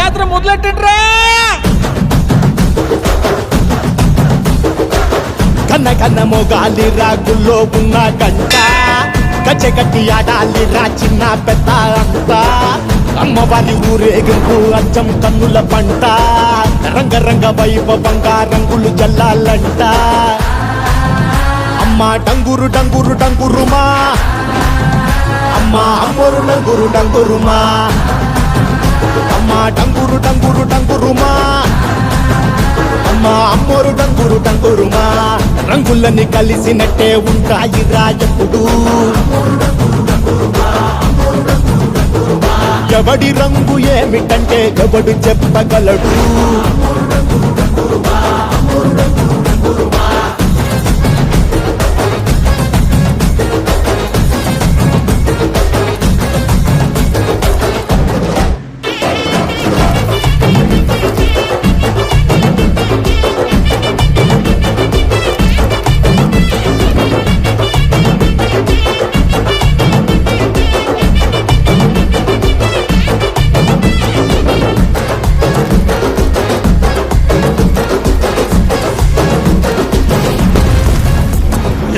జాతర మొదలెట్టండ్రా. కన్న కన్న మొగాలి రాగుల్లో ఉన్న గంట గచ్చగట్టి ఆడాలి రా చిన్న పెద్ద అంతా అమ్మవారి ఊరేగింపు అచ్చం కన్నుల పంట రంగరంగ వైభవంగా రంగులు జల్లాలంట అమ్మ డంగురు డంగురు డంగురుమా అమ్మ అమ్మోరు డంగురు డంగురుమా అమ్మ డంగురు డంగురు డంగురుమా అమ్మ అమ్మోరు డంగురు డంగురుమా రంగులని కలిసినట్టే ఉంటాయి రా ఎప్పుడు ఎవడి రంగు ఏమిటంటే ఎవడు చెప్పగలడు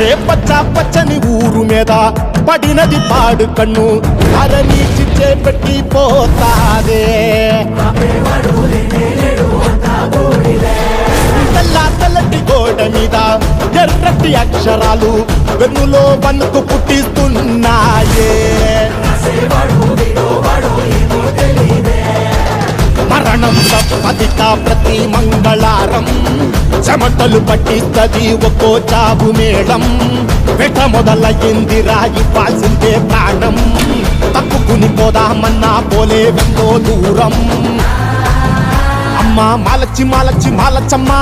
ఏ పచ్చ పచ్చని ఊరు మీద పడినది పాడు కన్ను అరని చిచ్చే పెట్టి పోతాదే తెల్ల తెల్లటి గోడ మీద ఎర్రటి అక్షరాలు వెన్నులో వణుకు పుట్టిస్తున్నాయే మరణం తప్పదిక ప్రతి మంగళారం చెమటలు పట్టిస్తది ఒక్కో చావు మేళం వెట మొదలయ్యింది రాయి పాల్సిందే ప్రాణం తప్పుకుని పోదామన్నా పోలే వెందో దూరం అమ్మా మాలచ్చి మాలచ్చి మాలచ్చమ్మా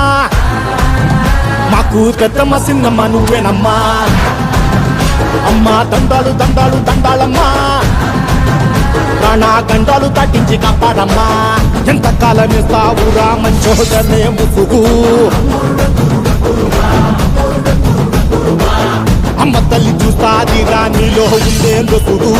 మాకు పెద్దమ్మ సిన్నమ్మ నువ్వేనమ్మా అమ్మా దండాలు దండాలు దండాలమ్మా ప్రాణా గండాలు తట్టించి కాపాడమ్మా ఎంతకాలం ఇస్తావురా మంచోదనే ముసుగు అమ్మ తల్లి చూస్తాది రాణిలో ఉండే లొసుగు